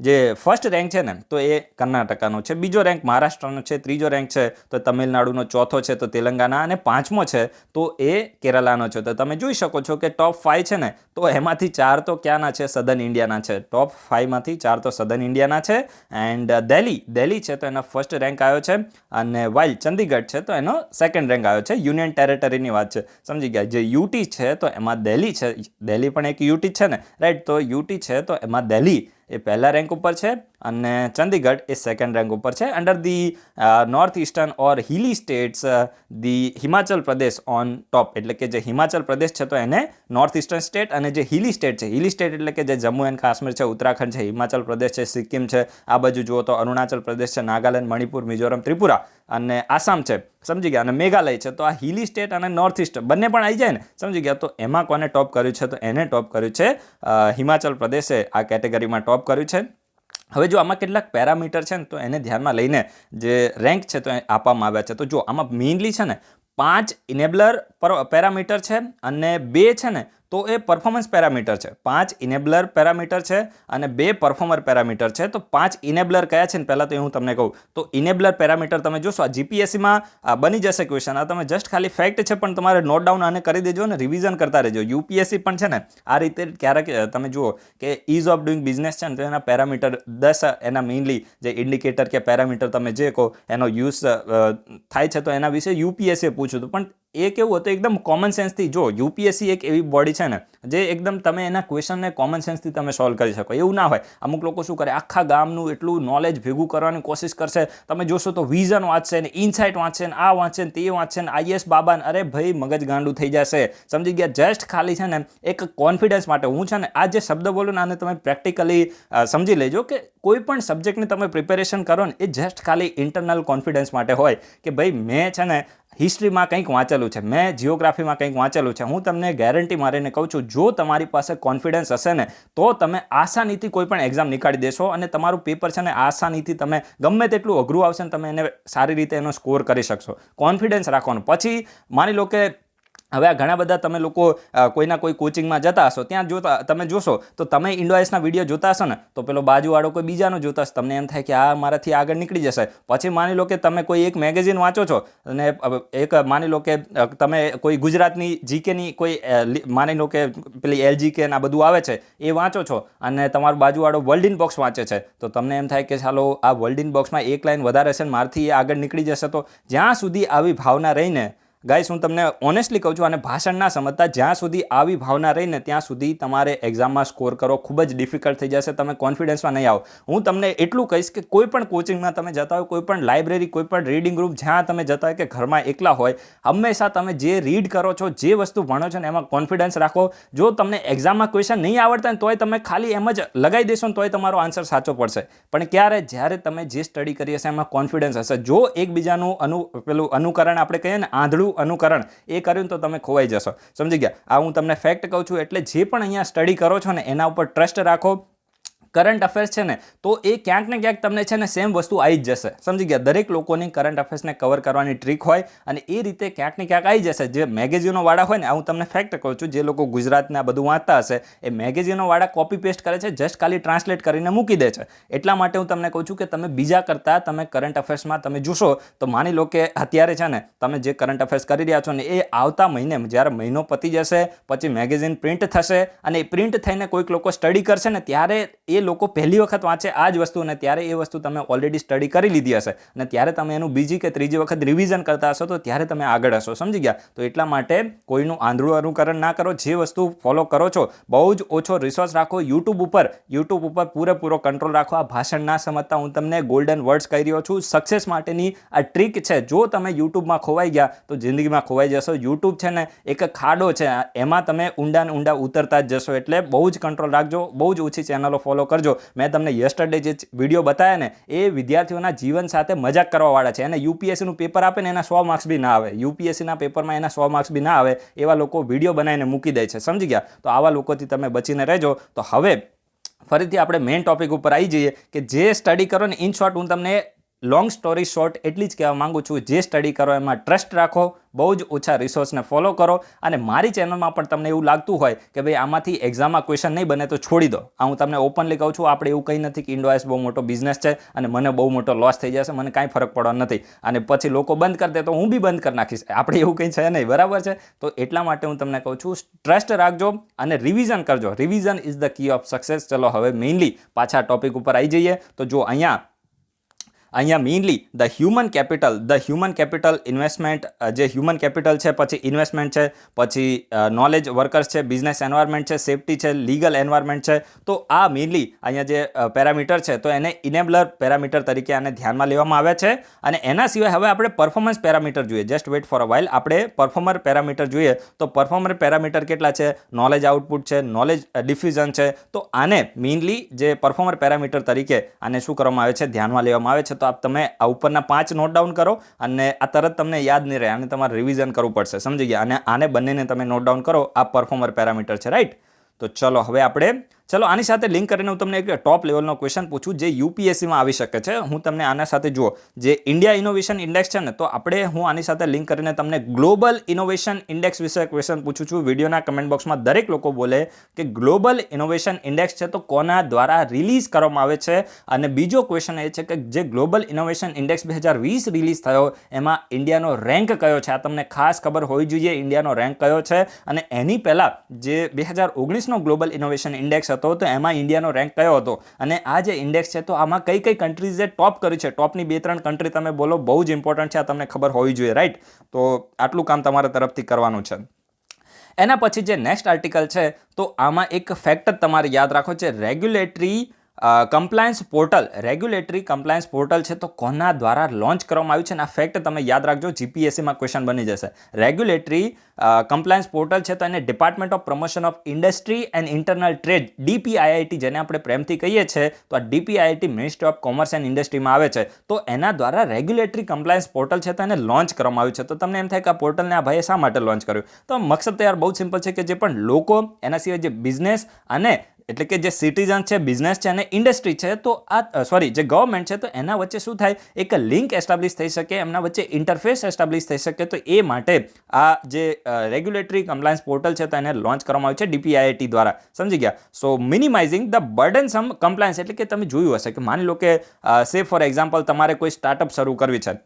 જે ફર્સ્ટ રેન્ક છે ને તો એ કર્ણાટકાનો છે, બીજો રેન્ક મહારાષ્ટ્રનો છે, ત્રીજો રેન્ક છે તો તમિલનાડુનો, ચોથો છે તો તેલંગાના, અને પાંચમો છે તો એ કેરાલાનો છે. તો તમે જોઈ શકો છો કે ટોપ 5 છે ને તો એમાંથી 4 તો ક્યાંના છે, સધન ઇન્ડિયાના છે. ટોપ 5માંથી 4 તો સધન ઇન્ડિયાના છે. એન્ડ દિલ્હી છે તો એનો ફર્સ્ટ રેન્ક આવ્યો છે, અને વાઇલ ચંદીગઢ છે તો એનો સેકન્ડ રેન્ક આવ્યો છે. યુનિયન ટેરેટરીની વાત છે, સમજી ગયા. જે યુટી છે તો એમાં દિલ્હી છે, દિલ્હી પણ એક યુટી છે ને, રાઈટ. તો યુટી છે તો એમાં દિલ્હી એ પહેલા રેન્ક ઉપર છે, અને ચંદીગઢ એ સેકન્ડ રેન્ક ઉપર છે. Under the north eastern or હિલી states, the Himachal Pradesh on top, એટલે કે જે હિમાચલ પ્રદેશ છે તો એને નોર્થ ઇસ્ટર્ન સ્ટેટ, અને જે હિલી સ્ટેટ છે, હિલી સ્ટેટ એટલે કે જે જમ્મુ એન્ડ કાશ્મીર છે, ઉત્તરાખંડ છે, હિમાચલ પ્રદેશ છે, સિક્કિમ છે, આ બાજુ જુઓ તો અરુણાચલ પ્રદેશ છે, નાગાલેન્ડ, મણિપુર, મિઝોરમ, ત્રિપુરા અને આસામ છે, સમજી ગયા, અને મેઘાલય છે. તો આ હિલી સ્ટેટ અને નોર્થ ઇસ્ટ બંને પણ આવી જાય ને, સમજી ગયા. તો એમાં કોને ટોપ કર્યું છે, તો એને ટોપ કર્યું છે હિમાચલ પ્રદેશે આ કેટેગરીમાં ટોપ કર્યું છે. હવે જો આમાં કેટલાક પેરામીટર છે ને તો એને ધ્યાનમાં લઈને જે રેન્ક છે તો આપવામાં આવ્યા છે. તો જો આમાં મેઇનલી છે ને 5 ઇનેબલર પેરામીટર છે, અને 2 છે ને તો એ પરફોર્મન્સ પેરામીટર છે. 5 ઇનેબલર પેરામીટર છે અને 2 પરફોર્મર પેરામીટર છે. તો 5 ઇનેબલર કયા છે ને પહેલાં તો હું તમને કહું તો ઇનેબલર પેરામીટર તમે જોશો, આ જીપીએસસીમાં બની જશે ક્વેશ્ચન. આ તમે જસ્ટ ખાલી ફેક્ટ છે પણ તમારે નોટ ડાઉન આને કરી દેજો અને રિવિઝન કરતા રહેજો. યુપીએસસી પણ છે ને આ રીતે ક્યારેક તમે જુઓ કે ઇઝ ઓફ ડુઈંગ બિઝનેસ છે ને તો એના પેરામીટર 10 એના મેઇનલી જે ઇન્ડિકેટર કે પેરામીટર તમે જે કહો એનો યુઝ થાય છે તો એના વિશે યુપીએસસીએ પૂછ્યું હતું. પણ એ કેવું હતું, એકદમ કોમન સેન્સથી. જો યુપીએસસી એક એવી બોડી છે ને જે એકદમ તમે એના ક્વેશ્ચનને કોમન સેન્સથી તમે સોલ્વ કરી શકો, એવું ના હોય. અમુક લોકો શું કરે, આખા ગામનું એટલું નોલેજ ભેગું કરવાની કોશિશ કરશે. તમે જોશો તો વિઝન વાંચશે ને, ઇનસાઇટ વાંચશે ને, આ વાંચશે ને, તે વાંચશે ને, આઈએસ બાબાને, અરે ભાઈ મગજ ગાંડું થઈ જશે, સમજી ગયા. જસ્ટ ખાલી છે ને એક કોન્ફિડન્સ માટે હું છે ને આ જે શબ્દ બોલું ને આને તમે પ્રેક્ટિકલી સમજી લેજો કે કોઈ પણ સબ્જેક્ટની તમે પ્રિપેરેશન કરો ને એ જસ્ટ ખાલી ઇન્ટરનલ કોન્ફિડન્સ માટે હોય કે ભાઈ મેં છે ને હિસ્ટ્રીમાં કંઈક વાંચેલું છે, મેં જિયોગ્રાફીમાં કંઈક વાંચેલું છે. હું તમને ગેરંટી મારીને કહું છું, જો તમારી પાસે કોન્ફિડન્સ હશે ને તો તમે આસાનીથી કોઈ પણ એક્ઝામ નીકાળી દેશો, અને તમારું પેપર છે ને આસાનીથી તમે ગમે તેટલું અઘરું આવશે ને તમે એને સારી રીતે એનો સ્કોર કરી શકશો. કોન્ફિડન્સ રાખવાનું. પછી માની લો કે હવે આ ઘણા બધા તમે લોકો કોઈના કોઈ કોચિંગમાં જતા હશો, ત્યાં જોતા તમે જોશો તો તમે ઇન્ડોએસના વિડીયો જોતા હશો ને તો પેલો બાજુવાળો કોઈ બીજાનો જોતા હશે, તમને એમ થાય કે આ મારાથી આગળ નીકળી જશે. પછી માની લો કે તમે કોઈ એક મેગેઝિન વાંચો છો, અને એક માની લો કે તમે કોઈ ગુજરાતની જીકેની કોઈ માની લો કે પેલી એલજીકે આ બધું આવે છે એ વાંચો છો, અને તમારો બાજુવાળો વર્લ્ડ ઇન બોક્સ વાંચે છે, તો તમને એમ થાય કે ચાલો આ વર્લ્ડ ઇન બોક્સમાં એક લાઈન વધારે છે ને મારથી એ આગળ નીકળી જશે. તો જ્યાં સુધી આવી ભાવના રહીને ગાઈસ હું તમને ઓનેસ્ટલી કહું છું, અને ભાષણ ના સમજતા જ્યાં સુધી આવી ભાવના રહીને ત્યાં સુધી તમારે એક્ઝામમાં સ્કોર કરો ખૂબ જ ડિફિકલ્ટ થઈ જશે, તમે કોન્ફિડન્સમાં નહીં આવો. હું તમને એટલું કહીશ કે કોઈ પણ કોચિંગમાં તમે જતા હોય, કોઈ પણ લાઇબ્રેરી, કોઈ પણ રીડિંગ ગ્રુપ જ્યાં તમે જતા હોય કે ઘરમાં એકલા હોય, હંમેશા તમે જે રીડ કરો છો, જે વસ્તુ ભણો છો ને એમાં કોન્ફિડન્સ રાખો. જો તમને એક્ઝામમાં ક્વેશ્ચન નહીં આવડતા ને તોય તમે ખાલી એમ જ લગાવી દેશો ને તોય તમારો આન્સર સાચો પડશે. પણ ક્યારે? જ્યારે તમે જે સ્ટડી કરી હશે એમાં કોન્ફિડન્સ હશે. જો એકબીજાનું અનુકરણ આપણે કહીએ ને, આંધળું અનુકરણ એ કર્યું તો તમે ખોવાઈ જશો. સમજી ગયા? આ હું તમને ફેક્ટ કહું છું. એટલે જે પણ અહીંયા સ્ટડી કરો છો ને એના ઉપર ટ્રસ્ટ રાખો. કરંટ અફેર્સ છે ને તો એ ક્યાંક ને ક્યાંક તમને છે ને સેમ વસ્તુ આવી જ જશે. સમજી ગયા? દરેક લોકોની કરંટ અફેર્સને કવર કરવાની ટ્રીક હોય અને એ રીતે ક્યાંક ને ક્યાંક આવી જશે. જે મેગેઝિનો વાળા હોય ને, હું તમને ફેક્ટ કહું છું, જે લોકો ગુજરાતના બધું વાંચતા હશે એ મેગેઝિનો વાળા કોપી પેસ્ટ કરે છે, જસ્ટ ખાલી ટ્રાન્સલેટ કરીને મૂકી દે છે. એટલા માટે હું તમને કહું છું કે તમે બીજા કરતાં તમે કરંટ અફેર્સમાં તમે જોશો તો માની લો કે અત્યારે છે ને તમે જે કરંટ અફેર્સ કરી રહ્યા છો ને એ આવતા મહિને જ્યારે મહિનો પતી જશે પછી મેગેઝિન પ્રિન્ટ થશે અને એ પ્રિન્ટ થઈને કોઈક લોકો સ્ટડી કરશે ને ત્યારે એ લોકો પહેલી વખત વાંચે આ જ વસ્તુ ને ત્યારે એ વસ્તુ તમે ઓલરેડી સ્ટડી કરી લીધી હશે અને ત્યારે તમે એનું બીજી કે ત્રીજી વખત રિવિઝન કરતા હશો તો ત્યારે તમે આગળ હશો. સમજી ગયા? તો એટલા માટે કોઈનું આંધળું અનુકરણ ના કરો. જે વસ્તુ ફોલો કરો છો બહુ જ ઓછો રિસોર્સ રાખો. યુટ્યુબ ઉપર પૂરેપૂરો કંટ્રોલ રાખો. આ ભાષણ ના સમજતા હું તમને ગોલ્ડન વર્ડ્સ કહી રહ્યો છું. સક્સેસ માટેની આ ટ્રીક છે. જો તમે યુટ્યુબમાં ખોવાઈ ગયા તો જિંદગીમાં ખોવાઈ જશો. યુટ્યુબ છે ને એક ખાડો છે, એમાં તમે ઊંડા ને ઊંડા ઉતરતા જ જશો. એટલે બહુ જ કંટ્રોલ રાખજો. બહુ જ ઓછી ચેનલો ફોલો કરજો. મેં તમને યસ્ટરડે જે વિડીયો બતાવ્યા ને એ વિદ્યાર્થીઓના જીવન સાથે મજાક કરવાવાળા છે. એને યુપીએસસીનું પેપર આપે ને એના 100 માર્ક્સ બી ના આવે, યુપીએસસીના પેપરમાં એના 100 માર્ક્સ બી ના આવે, એવા લોકો વિડીયો બનાવીને મૂકી દે છે. સમજી ગયા? તો આવા લોકોથી તમે બચીને રહેજો. તો હવે ફરીથી આપણે મેઇન ટોપિક ઉપર આવી જઈએ કે જે સ્ટડી કરો ને, ઇન શોર્ટ હું તમને લોંગ સ્ટોરી શોર્ટ એટલી જ કહેવા માંગુ છું, જે સ્ટડી કરો એમાં ટ્રસ્ટ રાખો, બહુ જ ઓછા રિસોર્સને ફોલો કરો. અને મારી ચેનલમાં પણ તમને એવું લાગતું હોય કે ભાઈ આમાંથી એક્ઝામમાં ક્વેશ્ચન નહીં બને તો છોડી દો, આ હું તમને ઓપનલી કહું છું. આપણે એવું કંઈ નથી કે ઇન્ડોઆઈસ બહુ મોટો બિઝનેસ છે અને મને બહુ મોટો લોસ થઈ જશે, મને કાંઈ ફરક પડવાનો નથી, અને પછી લોકો બંધ કરી દે તો હું બી બંધ કરી નાખીશ. આપણે એવું કંઈ છે નહીં, બરાબર છે? તો એટલા માટે હું તમને કહું છું ટ્રસ્ટ રાખજો અને રિવિઝન કરજો. Revision is the key of success. ચલો હવે મેઇનલી પાછા ટોપિક ઉપર આવી જઈએ. તો જો અહીંયા mainly the human capital investment, જે હ્યુમન કેપિટલ છે, પછી ઇન્વેસ્ટમેન્ટ છે, પછી નોલેજ વર્કર્સ છે, બિઝનેસ એન્વાયરમેન્ટ છે, સેફટી છે, લીગલ એન્વાયરમેન્ટ છે. તો આ મેઇનલી અહીંયા જે પેરામીટર છે તો એને ઇનેબલર પેરામીટર તરીકે આને ધ્યાનમાં લેવામાં આવ્યા છે. અને એના સિવાય હવે આપણે પરફોર્મન્સ પેરામીટર જોઈએ. Just weight for a while. આપણે પરફોર્મર પેરામીટર જોઈએ તો પરફોર્મર પેરામીટર કેટલા છે? નોલેજ આઉટપુટ છે, નોલેજ ડિફ્યુઝન છે. તો આને મેઇનલી જે પરફોર્મર પેરામીટર તરીકે આને શું કરવામાં આવે છે? ધ્યાનમાં લેવામાં આવે છે. તો તમે આ ઉપરના 5 નોટ ડાઉન કરો અને આ તરત તમને યાદ નહીં રહે, આને તમારે રિવિઝન કરવું પડશે. સમજી ગયા? અને આને બંનેને તમે નોટ ડાઉન કરો. આ પરફોર્મર પેરામીટર છે, રાઈટ? તો ચલો હવે આપણે આની સાથે લિંક કરીને હું તમને એક ટોપ લેવલનો ક્વેશ્ચન પૂછું જે યુપીએસસીમાં આવી શકે છે. હું તમને આના સાથે જુઓ, જે ઇન્ડિયા ઇનોવેશન ઇન્ડેક્સ છે ને, તો હું આની સાથે લિંક કરીને તમને ગ્લોબલ ઇનોવેશન ઇન્ડેક્સ વિશે ક્વેશ્ચન પૂછું છું. વિડીયોના કમેન્ટ બોક્સમાં દરેક લોકો બોલે કે ગ્લોબલ ઇનોવેશન ઇન્ડેક્સ છે તો કોના દ્વારા રિલીઝ કરવામાં આવે છે? અને બીજો ક્વેશ્ચન એ છે કે જે ગ્લોબલ ઇનોવેશન ઇન્ડેક્સ 2020 રિલીઝ થયો એમાં ઇન્ડિયાનો રેન્ક કયો છે? આ તમને ખાસ ખબર હોવી જોઈએ, ઇન્ડિયાનો રેન્ક કયો છે. અને એની પહેલા જે 2019નો ગ્લોબલ ઇનોવેશન ઇન્ડેક્સ તો એમાં ઇન્ડિયાનો રેન્ક કયો હતો? અને આ જે ઇન્ડેક્સ છે તો આમાં કઈ કન્ટ્રીઝે ટોપ કરી છે? ટોપની 2-3 કન્ટ્રી તમે બોલો, બહુ જ ઇમ્પોર્ટન્ટ છે, આ તમને ખબર હોવી જોઈએ, રાઈટ? તો આટલું કામ તમારા તરફથી કરવાનું છે. એના પછી જે નેક્સ્ટ આર્ટિકલ છે તો આમાં એક ફેક્ટ તમારે યાદ રાખો છે, રેગ્યુલેટરી કમ્પ્લાયન્સ પોર્ટલ છે તો કોના દ્વારા લોન્ચ કરવામાં આવ્યું છે? અને આ ફેક્ટ તમે યાદ રાખજો, જીપીએસસીમાં ક્વેશ્ચન બની જશે. રેગ્યુલેટરી કમ્પ્લાયન્સ પોર્ટલ છે તો એને department of promotion of industry and internal trade, DPIIT જેને આપણે પ્રેમથી કહીએ છીએ, તો આ DPIIT ministry of commerce and ઇન્ડસ્ટ્રીમાં આવે છે. તો એના દ્વારા રેગ્યુલેટરી કમ્પ્લાયન્સ પોર્ટલ છે તો એને લોન્ચ કરવામાં આવ્યું છે. તો તમને એમ થાય કે આ પોર્ટલને આ ભાઈએ શા માટે લોન્ચ કર્યું? તો મકસદ તો યાર બહુ સિમ્પલ છે કે જે પણ લોકો, એના સિવાય જે બિઝનેસ અને એટલે કે જે સિટીઝન છે, બિઝનેસ છે અને ઇન્ડસ્ટ્રી છે, તો જે ગવર્મેન્ટ છે તો એના વચ્ચે શું થાય? એક લિંક એસ્ટાબ્લિશ થઈ શકે, એમના વચ્ચે ઇન્ટરફેસ એસ્ટાબ્લિશ થઈ શકે. તો એ માટે આ જે રેગ્યુલેટરી કમ્પ્લાયન્સ પોર્ટલ છે તો એને લોન્ચ કરવામાં આવ્યું છે DPIIT દ્વારા. સમજી ગયા? સો મિનિમાઇઝિંગ ધ બર્ડનસમ કમ્પ્લાયન્સ, એટલે કે તમે જોયું હશે કે માની લો કે સે ફોર એક્ઝામ્પલ તમારે કોઈ સ્ટાર્ટઅપ શરૂ કરવી છે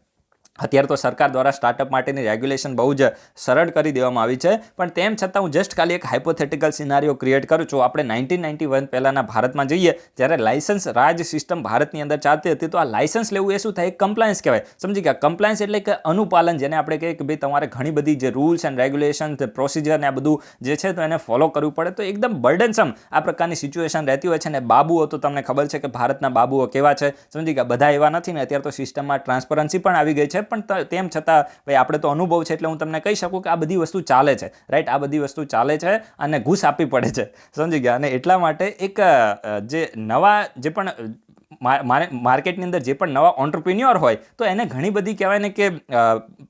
અત્યારે તો સરકાર દ્વારા સ્ટાર્ટઅપ માટેની રેગ્યુલેશન બહુ જ સરળ કરી દેવામાં આવી છે, પણ તેમ છતાં હું જસ્ટ ખાલી એક હાઇપોથેટિકલ સિનારીઓ ક્રિએટ કરું છું. આપણે 1991 પહેલાંના ભારતમાં જઈએ, જ્યારે લાયસન્સ રાજ સિસ્ટમ ભારતની અંદર ચાલતી હતી, તો આ લાયસન્સ લેવું એ શું થાય? એક કમ્પ્લાયન્સ કહેવાય. સમજી ગયા? કમ્પ્લાયન્સ એટલે કે અનુપાલન, જેને આપણે કહીએ કે ભાઈ તમારે ઘણી બધી જે રૂલ્સ એન્ડ રેગ્યુલેશન, પ્રોસિજર ને આ બધું જે છે તો એને ફોલો કરવું પડે. તો એકદમ બર્ડનસમ આ પ્રકારની સિચ્યુએશન રહેતી હોય છે. ને બાબુઓ તો તમને ખબર છે કે ભારતના બાબુઓ કેવા છે, સમજી ગયા? બધા એવા નથી ને. અત્યારે તો સિસ્ટમમાં ટ્રાન્સપરન્સી પણ આવી ગઈ છે, પણ તેમ છતાં ભાઈ આપણે તો અનુભવ છે એટલે હું તમને કહી શકું કે આ બધી વસ્તુ ચાલે છે, રાઈટ? આ બધી વસ્તુ ચાલે છે અને ઘૂસ આપવી પડે છે, સમજી ગયા? અને એટલા માટે એક જે નવા જે પણ માર્કેટની અંદર જે પણ નવા ઓન્ટરપ્રિન્યોર હોય તો એને ઘણી બધી કહેવાય ને કે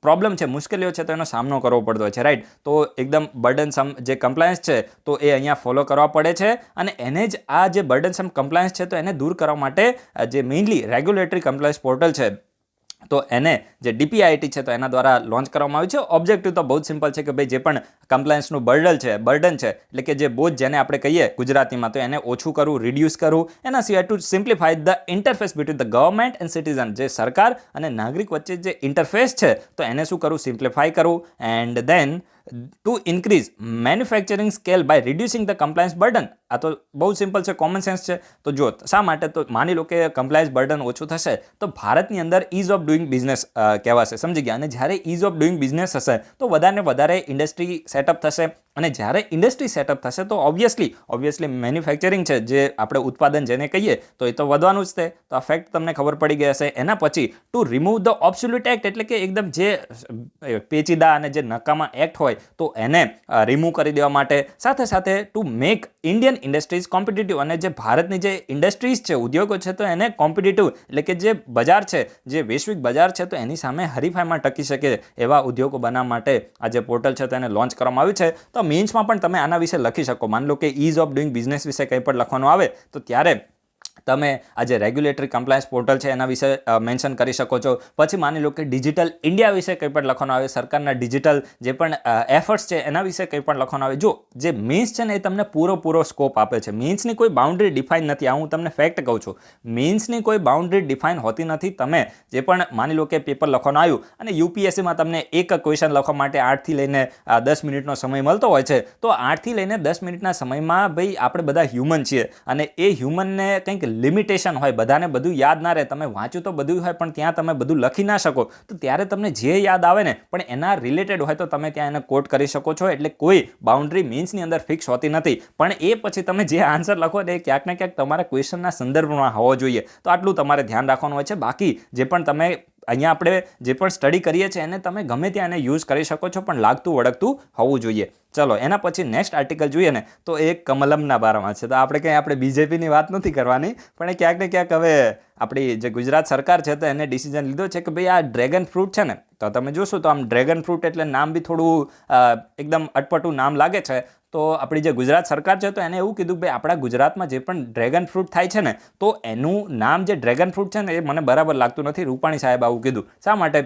પ્રોબ્લેમ છે, મુશ્કેલીઓ છે, તો એનો સામનો કરવો પડતો હોય છે, રાઈટ? તો એકદમ બર્ડનસમ જે કમ્પ્લાયન્સ છે તો એ અહીંયા ફોલો કરવા પડે છે, અને એને જ આ જે બર્ડનસમ કમ્પ્લાયન્સ છે તો એને દૂર કરવા માટે જે મેઇનલી રેગ્યુલેટરી કમ્પ્લાયન્સ પોર્ટલ છે તો એને જે DPIIT છે તો એના દ્વારા લોન્ચ કરવામાં આવ્યું છે. ઓબ્જેક્ટિવ તો બહુ જ સિમ્પલ છે કે ભાઈ જે પણ કમ્પ્લાયન્સનું બર્ડન છે એટલે કે જે બોજ જેને આપણે કહીએ ગુજરાતીમાં, તો એને ઓછું કરવું, રિડ્યુસ કરવું. એના સિવાય to simplify the interface between the government and citizen, જે સરકાર અને નાગરિક વચ્ચે જે ઇન્ટરફેસ છે તો એને શું કરવું? સિમ્પ્લિફાય કરવું. And then to increase manufacturing scale by reducing the compliance burden. આ તો બહુ સિમ્પલ છે, કોમન સેન્સ છે. તો જો શા માટે? તો માની લો કે કમ્પ્લાયન્સ બર્ડન ઓછું થશે તો ભારતની અંદર ઇઝ ઓફ ડુઈંગ બિઝનેસ કહેવાશે, સમજી ગયા? અને જ્યારે ઇઝ ઓફ ડુઈંગ બિઝનેસ હશે તો વધારે ઇન્ડસ્ટ્રી સેટઅપ થશે, અને જ્યારે ઇન્ડસ્ટ્રી સેટઅપ થશે તો ઓબ્વિયસલી મેન્યુફેક્ચરિંગ છે, જે આપણે ઉત્પાદન જેને કહીએ તો એ તો વધવાનું જ છે. તો આ ફેક્ટ તમને ખબર પડી ગઈ હશે. એના પછી two remove the obsolete act, એટલે કે એકદમ જે પેચીદા અને જે નકામા એક્ટ હોય તો એને રિમૂવ કરી દેવા માટે, સાથે to make Indian industries competitive, અને જે ભારતની જે ઇન્ડસ્ટ્રીઝ છે, ઉદ્યોગો છે, તો એને કોમ્પિટિટિવ એટલે કે જે બજાર છે, જે વૈશ્વિક બજાર છે તો એની સામે હરીફાઈમાં ટકી શકે એવા ઉદ્યોગો બનાવવા માટે આ જે પોર્ટલ છે તો એને લોન્ચ કરવામાં આવ્યું છે. તો મેન્સમાં પણ તમે આના વિશે લખી શકો. માની લો કે ઇઝ ઓફ ડુઈંગ બિઝનેસ વિશે કંઈ પણ લખવાનું આવે તો ત્યારે તમે આ જે રેગ્યુલેટરી કમ્પ્લાયન્સ પોર્ટલ છે એના વિશે મેન્શન કરી શકો છો. પછી માની લો કે ડિજિટલ ઇન્ડિયા વિશે કંઈ પણ લખવાનું આવે, સરકારના ડિજિટલ જે પણ એફર્ટ્સ છે એના વિશે કંઈ પણ લખવાનું આવે. જો જે મીન્સ છે ને એ તમને પૂરો સ્કોપ આપે છે. મીન્સની કોઈ બાઉન્ડ્રી ડિફાઇન નથી. આ હું તમને ફેક્ટ કહું છું. મીન્સની કોઈ બાઉન્ડ્રી ડિફાઇન હોતી નથી. તમે જે પણ માની લો કે પેપર લખવાનું આવ્યું અને UPSCમાં તમને એક ક્વેશ્ચન લખવા માટે 8 થી લઈને 10 મિનિટનો સમય મળતો હોય છે, તો 8 થી લઈને 10 મિનિટના સમયમાં ભાઈ આપણે બધા હ્યુમન છીએ, અને એ હ્યુમનને કંઈક લિમિટેશન હોય, બધાને બધું યાદ ના રહે. તમે વાંચ્યું તો બધું હોય પણ ત્યાં તમે બધું લખી ના શકો, તો ત્યારે તમને જે યાદ આવે ને પણ એના રિલેટેડ હોય તો તમે ત્યાં એને કોટ કરી શકો છો. એટલે કોઈ બાઉન્ડ્રી મીન્સની અંદર ફિક્સ હોતી નથી. પણ એ પછી તમે જે આન્સર લખો ને એ ક્યાંક ને ક્યાંક તમારા ક્વેશ્ચનના સંદર્ભમાં હોવો જોઈએ. તો આટલું તમારે ધ્યાન રાખવાનું હોય છે. બાકી જે પણ તમે અહીંયા આપણે જે પણ સ્ટડી કરીએ છીએ એને તમે ગમે ત્યાં એને યુઝ કરી શકો છો, પણ લાગતું વળગતું હોવું જોઈએ. ચલો એના પછી નેક્સ્ટ આર્ટિકલ જોઈએ ને તો એ કમલમના બારામાં છે. તો આપણે બીજેપીની વાત નથી કરવાની, પણ એ ક્યાંક ને ક્યાંક હવે આપણી જે ગુજરાત સરકાર છે તો એને ડિસિઝન લીધો છે કે ભાઈ આ ડ્રેગન ફ્રૂટ છે ને, તો તમે જોશો તો આમ ડ્રેગન ફ્રૂટ એટલે નામ બી થોડું એકદમ અટપટું નામ લાગે છે. તો આપણી જે ગુજરાત સરકાર છે તો એને એવું કીધું કે ભાઈ આપણા ગુજરાતમાં જે પણ ડ્રેગન ફ્રૂટ થાય છે ને તો એનું નામ જે ડ્રેગન ફ્રૂટ છે ને એ મને બરાબર લાગતું નથી. રૂપાણી સાહેબ આવું કીધું. શા માટે?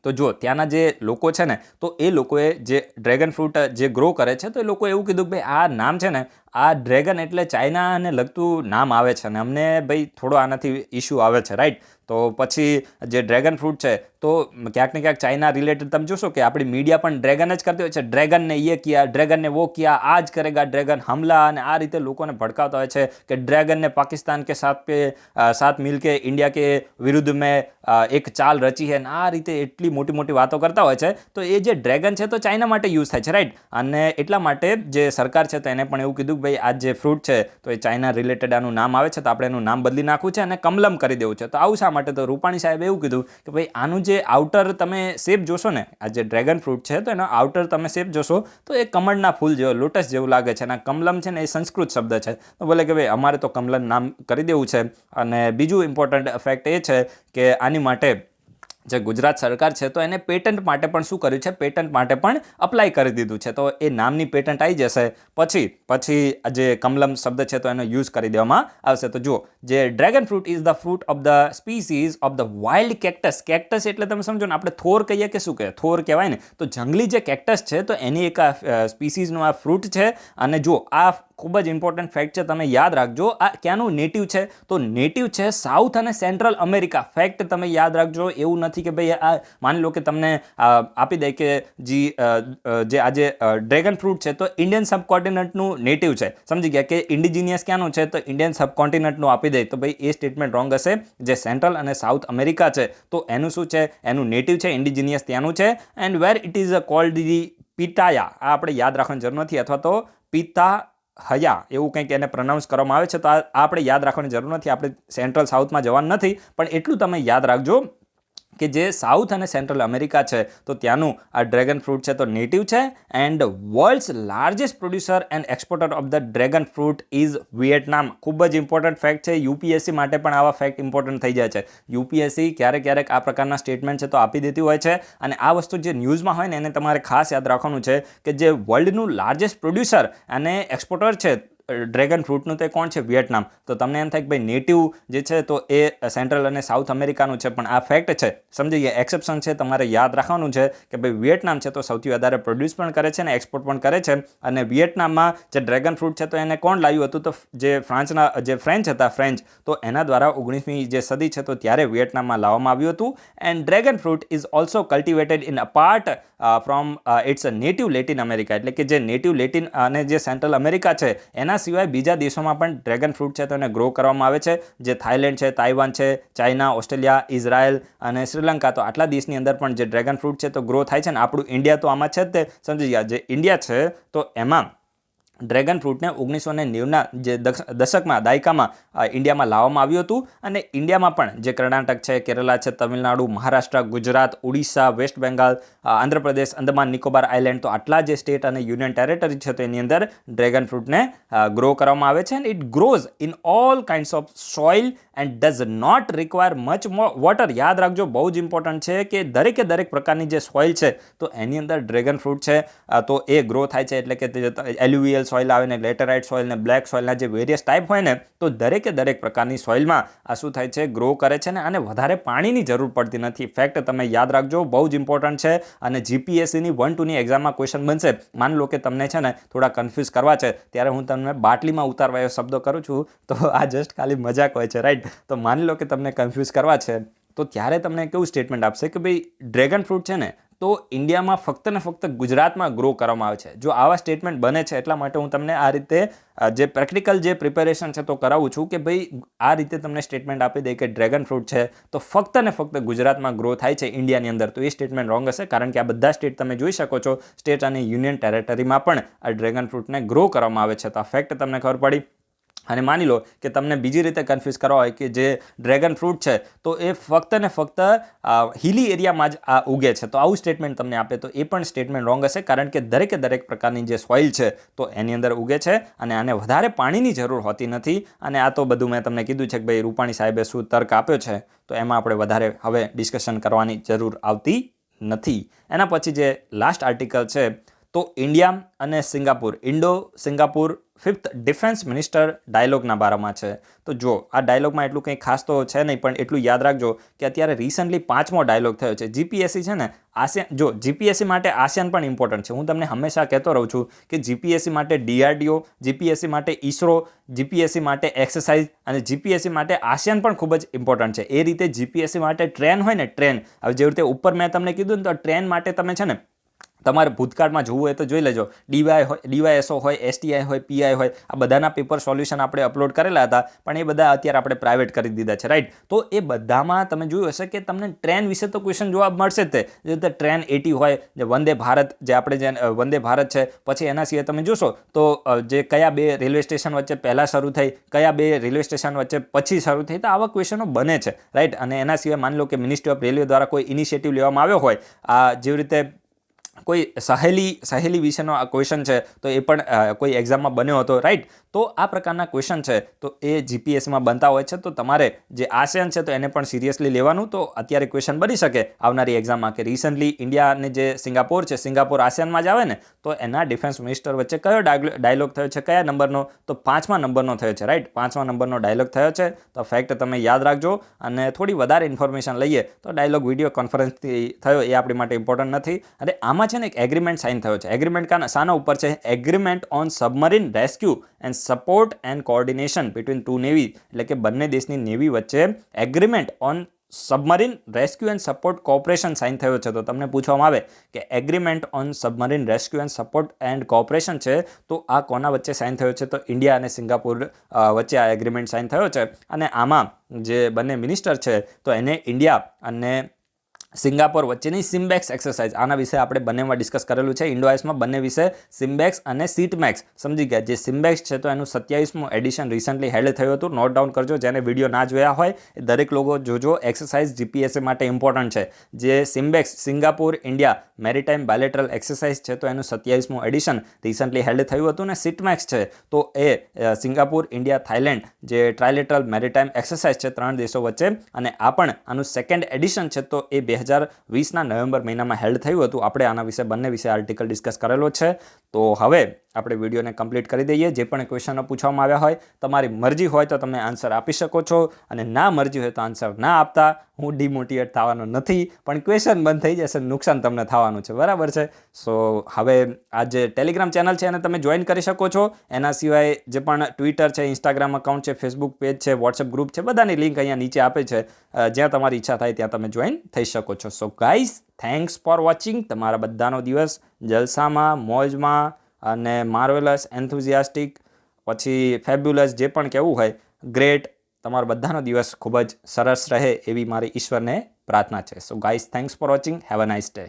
તો જો ત્યાંના જે લોકો છે ને તો એ લોકોએ જે ડ્રેગન ફ્રૂટ જે ગ્રો કરે છે તો એ લોકોએ એવું કીધું કે ભાઈ આ નામ છે ને, આ ડ્રેગન એટલે ચાઇનાને લગતું નામ આવે છે, અને અમને ભાઈ થોડો આનાથી ઇશ્યુ આવે છે, રાઈટ? તો પછી જે ડ્રેગન ફ્રૂટ છે તો ક્યાંક ને ક્યાંક ચાઇના રિલેટેડ તમે જોશો કે આપણી મીડિયા પણ ડ્રેગન જ કરતી હોય છે. ડ્રેગનને ये किया, ડ્રેગનને वो किया, आज करेगा ડ્રેગન હમલા, અને આ રીતે લોકોને ભડકાવતા હોય છે કે ડ્રેગનને પાકિસ્તાન કે સાથ મિલ કે ઇન્ડિયા કે વિરુદ્ધ મેં એક ચાલ રચી है, આ રીતે એટલી મોટી વાતો કરતા હોય છે. તો એ જે ડ્રેગન છે તો ચાઇના માટે યુઝ થાય છે, રાઈટ? અને એટલા માટે જે સરકાર છે તો એને પણ એવું કીધું કે ભાઈ આ જે ફ્રૂટ છે તો એ ચાઇના રિલેટેડ આનું નામ આવે છે તો આપણે એનું નામ બદલી નાખવું છે અને કમલમ કરી દેવું છે. તો આવું શા માટે? તો રૂપાણી સાહેબે એવું કીધું કે ભાઈ આનું જે આઉટર તમે શેપ જોશો ને, આ જે ડ્રેગન ફ્રૂટ છે તો એનો આઉટર તમે શેપ જોશો તો એ કમળના ફૂલ જેવો, લોટસ જેવું લાગે છે. અને કમલમ છે ને એ સંસ્કૃત શબ્દ છે. તો બોલે કે ભાઈ અમારે તો કમલમ નામ કરી દેવું છે. અને બીજું ઇમ્પોર્ટન્ટ ફેક્ટ એ છે કે આની માટે જે ગુજરાત સરકાર છે તો એને પેટન્ટ માટે પણ શું કર્યું છે? પેટન્ટ માટે પણ અપ્લાય કરી દીધું છે. તો એ નામની પેટન્ટ આવી જશે. પછી જે કમલમ શબ્દ છે તો એનો યુઝ કરી દેવામાં આવશે. તો જુઓ, જે dragon fruit is the fruit of the species of the wild cactus. Cactus એટલે તમે સમજો ને, આપણે થોર કહીએ કે શું કહે? થોર કહેવાય ને. તો જંગલી જે કેક્ટસ છે તો એની એક સ્પીસીઝનું આ ફ્રૂટ છે. અને જો આ ખૂબ જ ઇમ્પોર્ટન્ટ ફેક્ટ છે, તમે યાદ રાખજો. આ ક્યાંનું નેટિવ છે? તો નેટિવ છે સાઉથ અને સેન્ટ્રલ અમેરિકા. ફેક્ટ તમે યાદ રાખજો. એવું નથી કે ભાઈ આ માની લો કે તમને આપી દે કે જે આજે ડ્રેગન ફ્રૂટ છે તો ઇન્ડિયન સબકોન્ટિનેન્ટનું નેટિવ છે, સમજી ગયા કે ઇન્ડિજિનિયસ ક્યાંનું છે તો ઇન્ડિયન સબકોન્ટિનેન્ટનું આપી દે, તો ભાઈ એ સ્ટેટમેન્ટ રોંગ હશે. જે સેન્ટ્રલ અને સાઉથ અમેરિકા છે તો એનું શું છે? એનું નેટિવ છે, ઇન્ડિજિનિયસ ત્યાંનું છે. And where it is called the pitaya, આ આપણે યાદ રાખવાની જરૂર નથી, અથવા તો પિતા હયા એવું કંઈક એને પ્રોનાઉન્સ કરવામાં આવે છે. તો આ આપણે યાદ રાખવાની જરૂર નથી, આપણે સેન્ટ્રલ સાઉથમાં જવાનું નથી, પણ એટલું તમે યાદ રાખજો કે જે સાઉથ અને સેન્ટ્રલ અમેરિકા છે તો ત્યાંનું આ ડ્રેગન ફ્રૂટ છે તો નેટિવ છે. And world's largest producer and exporter of the dragon fruit is વિયેટનામ. ખૂબ જ ઇમ્પોર્ટન્ટ ફેક્ટ છે. યુપીએસસી માટે પણ આવા ફેક્ટ ઇમ્પોર્ટન્ટ થઈ જાય છે. યુપીએસસી ક્યારેક આ પ્રકારના સ્ટેટમેન્ટ છે તો આપી દેતી હોય છે, અને આ વસ્તુ જે ન્યૂઝમાં હોય ને એને તમારે ખાસ યાદ રાખવાનું છે કે જે વર્લ્ડનું લાર્જેસ્ટ પ્રોડ્યુસર અને એક્સપોર્ટર છે ડ્રેગન ફ્રૂટનું તે કોણ છે? વિયેટનામ. તો તમને એમ થાય કે ભાઈ નેટિવ જે છે તો એ સેન્ટ્રલ અને સાઉથ અમેરિકાનું છે, પણ આ ફેક્ટ છે, સમજી ગયા. એક્સેપ્શન છે, તમારે યાદ રાખવાનું છે કે ભાઈ વિયેટનામ છે તો સૌથી વધારે પ્રોડ્યુસ પણ કરે છે અને એક્સપોર્ટ પણ કરે છે. અને વિયેટનામમાં જે ડ્રેગન ફ્રૂટ છે તો એને કોણ લાવ્યું હતું? તો જે ફ્રેન્ચ હતા, ફ્રેન્ચ, તો એના દ્વારા 19મી જે સદી છે તો ત્યારે વિયેટનામમાં લાવવામાં આવ્યું હતું. And dragon fruit is also cultivated in apart from its native Latin America, એટલે કે જે નેટિવ લેટિન અને જે સેન્ટ્રલ અમેરિકા છે એના સિવાય બીજા દેશોમાં પણ ડ્રેગન ફ્રૂટ છે તો એને ગ્રો કરવામાં આવે છે. જે થાઈલેન્ડ છે, તાઇવાન છે, ચાઇના, ઓસ્ટ્રેલિયા, ઇઝરાયલ અને શ્રીલંકા, તો આટલા દેશની અંદર પણ જે ડ્રેગન ફ્રૂટ છે તો ગ્રો થાય છે. ને આપણું ઇન્ડિયા તો આમાં છે જ તે, સમજી ગયા. જે ઇન્ડિયા છે તો એમાં ડ્રેગન ફ્રૂટને 1990ના જે દાયકામાં ઇન્ડિયામાં લાવવામાં આવ્યું હતું. અને ઇન્ડિયામાં પણ જે કર્ણાટક છે, કેરલા છે, તમિલનાડુ, મહારાષ્ટ્ર, ગુજરાત, ઉડીસા, વેસ્ટ બેંગાલ, આંધ્રપ્રદેશ, અંદમાન નિકોબાર આઇલેન્ડ, તો આટલા જે સ્ટેટ અને યુનિયન ટેરેટરી છે તો એની અંદર ડ્રેગન ફ્રૂટને ગ્રો કરવામાં આવે છે. And it grows in all kinds of soil and does not require much water. યાદ રાખજો, બહુ જ ઇમ્પોર્ટન્ટ છે કે દરેક પ્રકારની જે સોઇલ છે તો એની અંદર ડ્રેગન ફ્રૂટ છે તો એ ગ્રો થાય છે. એટલે કે એલ્યુવિયલ સોઇલ આવે ને, લેટેરાઇટ સોઇલ ને, બ્લેક સોઇલના જે વેરિયસ ટાઈપ હોય ને, તો દરેક પ્રકારની સોઇલમાં આ શું થાય છે? ગ્રો કરે છે. ને આને વધારે પાણીની જરૂર પડતી નથી. ફેક્ટ તમે યાદ રાખજો, બહુ જ ઇમ્પોર્ટન્ટ છે. અને જીપીએસસીની 1-2ની એક્ઝામમાં ક્વેશ્ચન બનશે. માની લો કે તમને છે ને થોડા કન્ફ્યુઝ કરવા છે, ત્યારે હું તમને બાટલીમાં ઉતારવા એવો શબ્દ કરું છું, તો આ જસ્ટ ખાલી મજાક હોય છે, રાઈટ? તો માની લો કે તમને કન્ફ્યુઝ કરવા છે તો ત્યારે તમને કેવું સ્ટેટમેન્ટ આપશે કે ભાઈ ડ્રેગન ફ્રૂટ છે ને તો ઇન્ડિયામાં ફક્ત ને ફક્ત ગુજરાતમાં ગ્રો કરવામાં આવે છે. જો આવા સ્ટેટમેન્ટ બને છે એટલા માટે હું તમને આ રીતે જે પ્રેક્ટિકલ જે પ્રિપેરેશન છે તો કરાવું છું કે ભાઈ આ રીતે તમને સ્ટેટમેન્ટ આપી દે કે ડ્રેગન ફ્રૂટ છે તો ફક્ત ને ફક્ત ગુજરાતમાં ગ્રો થાય છે ઇન્ડિયાની અંદર, તો એ સ્ટેટમેન્ટ રોંગ હશે. કારણ કે આ બધા સ્ટેટ તમે જોઈ શકો છો, સ્ટેટ અને યુનિયન ટેરેટરીમાં પણ આ ડ્રેગન ફ્રૂટને ગ્રો કરવામાં આવે છે. તો આ ફેક્ટ તમને ખબર પડી. અને માની લો કે તમને બીજી રીતે કન્ફ્યુઝ કરવા હોય કે જે ડ્રેગન ફ્રૂટ છે તો એ ફક્ત ને ફક્ત હિલી એરિયામાં જ આ ઉગે છે, તો આવું સ્ટેટમેન્ટ તમને આપે તો એ પણ સ્ટેટમેન્ટ રોંગ હશે. કારણ કે દરેક પ્રકારની જે સોઇલ છે તો એની અંદર ઉગે છે અને આને વધારે પાણીની જરૂર હોતી નથી. અને આ તો બધું મેં તમને કીધું છે કે ભાઈ રૂપાણી સાહેબે શું તર્ક આપ્યો છે, તો એમાં આપણે વધારે હવે ડિસ્કશન કરવાની જરૂર આવતી નથી. એના પછી જે લાસ્ટ આર્ટિકલ છે તો ઇન્ડિયા અને Singapore, Indo Singapore 5th defence minister ડાયલોગના બારામાં છે. તો જો આ ડાયલોગમાં એટલું કંઈ ખાસ તો છે નહીં, પણ એટલું યાદ રાખજો કે અત્યારે રિસન્ટલી 5મો ડાયલોગ થયો છે. જીપીએસસી છે ને આસિયાન, જો જીપીએસસી માટે આસિયાન પણ ઇમ્પોર્ટન્ટ છે. હું તમને હંમેશા કહેતો રહું છું કે જીપીએસસી માટે DRDO, જીપીએસસી માટે ISRO, જીપીએસસી માટે એક્સરસાઇઝ અને જીપીએસસી માટે આસિયાન પણ ખૂબ જ ઇમ્પોર્ટન્ટ છે. એ રીતે જીપીએસસી માટે ટ્રેન હોય ને, ટ્રેન, હવે જેવી રીતે ઉપર મેં તમને કીધું ને તો ટ્રેન માટે તમે છે ને તમારે ભૂતકાળમાં જોવું હોય તો જોઈ લેજો. DYSO હોય, STI હોય, PI હોય, આ બધાના પેપર સોલ્યુશન આપણે અપલોડ કરેલા હતા, પણ એ બધા અત્યારે આપણે પ્રાઇવેટ કરી દીધા છે, રાઈટ? તો એ બધામાં તમે જોયું હશે કે તમને ટ્રેન વિશે તો ક્વેશ્ચન જવાબ મળશે જ તે. જે રીતે ટ્રેન 80 હોય, જે વંદે ભારત, જે આપણે જે વંદે ભારત છે, પછી એના સિવાય તમે જોશો તો જે કયા 2 રેલવે સ્ટેશન વચ્ચે પહેલાં શરૂ થઈ, કયા 2 રેલવે સ્ટેશન વચ્ચે પછી શરૂ થઈ, તો આવા ક્વેશ્ચનો બને છે, રાઈટ? અને એના સિવાય માની લો કે મિનિસ્ટ્રી ઓફ રેલવે દ્વારા કોઈ ઇનિશિયેટિવ લેવામાં આવ્યો હોય, જેવી રીતે કોઈ સહેલી વિશેનો આ ક્વેશ્ચન છે તો એ પણ કોઈ એક્ઝામમાં બન્યો હતો, રાઈટ? તો આ પ્રકારના ક્વેશ્ચન છે તો એ જીપીએસમાં બનતા હોય છે. તો તમારે જે આસિયાન છે તો એને પણ સિરિયસલી લેવાનું. તો અત્યારે ક્વેશ્ચન બની શકે આવનારી એક્ઝામમાં કે રિસન્ટલી ઇન્ડિયા અને જે સિંગાપોર છે, સિંગાપોર આસિયાનમાં જ આવે ને, તો એના ડિફેન્સ મિનિસ્ટર વચ્ચે કયો ડાયલોગ થયો છે, કયા નંબરનો? તો 5મા નંબરનો થયો છે, રાઈટ. 5મા નંબરનો ડાયલોગ થયો છે. તો ફેક્ટ તમે યાદ રાખજો. અને થોડી વધારે ઇન્ફોર્મેશન લઈએ તો ડાયલોગ વિડીયો કોન્ફરન્સથી થયો એ આપણી માટે ઇમ્પોર્ટન્ટ નથી. અને આમાં છે ને એક એગ્રીમેન્ટ સાઇન થયો છે. એગ્રીમેન્ટ શાના ઉપર છે? Agreement on submarine rescue and support and coordination between two navy, એટલે કે બંને દેશની નેવી વચ્ચે agreement on submarine rescue and support cooperation sign થયો છે. તો તમને પૂછવામાં આવે કે agreement on submarine rescue and support and cooperation છે તો આ કોના વચ્ચે સાઇન થયો છે? તો ઇન્ડિયા અને સિંગાપુર વચ્ચે આ એગ્રીમેન્ટ સાઇન થયો છે. અને આમાં જે બંને મિનિસ્ટર છે તો એને ઇન્ડિયા અને સિંગાપોર વચ્ચેની સિમ્બેક્સ એક્સરસાઇઝ, આના વિશે આપણે બંનેમાં ડિસ્કસ કરેલું છે. ઇન્ડોઆઇસમાં બંને વિશે સિમ્બેક્સ અને સીટમેક્સ, સમજી ગયા. જે સિમ્બેક્સ છે તો એનું 27મું એડિશન રિસન્ટલી હેલ્ડ થયું હતું. નોટ ડાઉન કરજો. જેને વિડીયો ના જોયા હોય એ દરેક લોકો જોજો. એક્સરસાઇઝ જીપીએસસી માટે ઇમ્પોર્ટન્ટ છે. જે SIMBEX Singapore India maritime bilateral exercise છે તો એનું 27મું એડિશન રિસન્ટલી હેલ્ડ થયું હતું. અને સીટમેક્સ છે તો એ સિંગાપુર ઇન્ડિયા થાઇલેન્ડ જે ટ્રાયલેટરલ મેરીટાઈમ એક્સરસાઇઝ છે 3 દેશો વચ્ચે, અને આ પણ આનું 2nd એડિશન છે તો એ 2020ના નવેમ્બર મહિનામાં હેલ્ડ થયું હતું. આપણે આના વિશે બંને વિશે આર્ટિકલ ડિસ્કસ કરેલો છે. તો હવે આપણે વિડીયોને કમ્પ્લીટ કરી દઈએ. જે પણ ક્વેશ્ચનો પૂછવામાં આવ્યા હોય, તમારી મરજી હોય તો તમે આન્સર આપી શકો છો, અને ના મરજી હોય તો આન્સર ના આપતા. હું ડિમોટિવેટ થવાનો નથી, પણ ક્વેશ્ચન બંધ થઈ જશે, નુકસાન તમને થવાનું છે, બરાબર છે. સો હવે આ જે ટેલિગ્રામ ચેનલ છે એને તમે જોઈન કરી શકો છો. એના સિવાય જે પણ ટ્વિટર છે, ઇન્સ્ટાગ્રામ અકાઉન્ટ છે, ફેસબુક પેજ છે, વોટ્સએપ ગ્રુપ છે, બધાની લિંક અહીંયા નીચે આપે છે. જ્યાં તમારી ઈચ્છા થાય ત્યાં તમે જોઈન થઈ શકો છો. So guys, thanks for watching. તમારા બધાનો દિવસ જલસામાં, મોજમાં અને માર્વેલસ, એન્થુઝિયાસ્ટિક, પછી ફેબ્યુલસ, જે પણ કહેવું હોય, ગ્રેટ, તમારો બધાનો દિવસ ખૂબ જ સરસ રહે એવી મારી ઈશ્વરને પ્રાર્થના છે. So guys, thanks for watching. Have a nice day.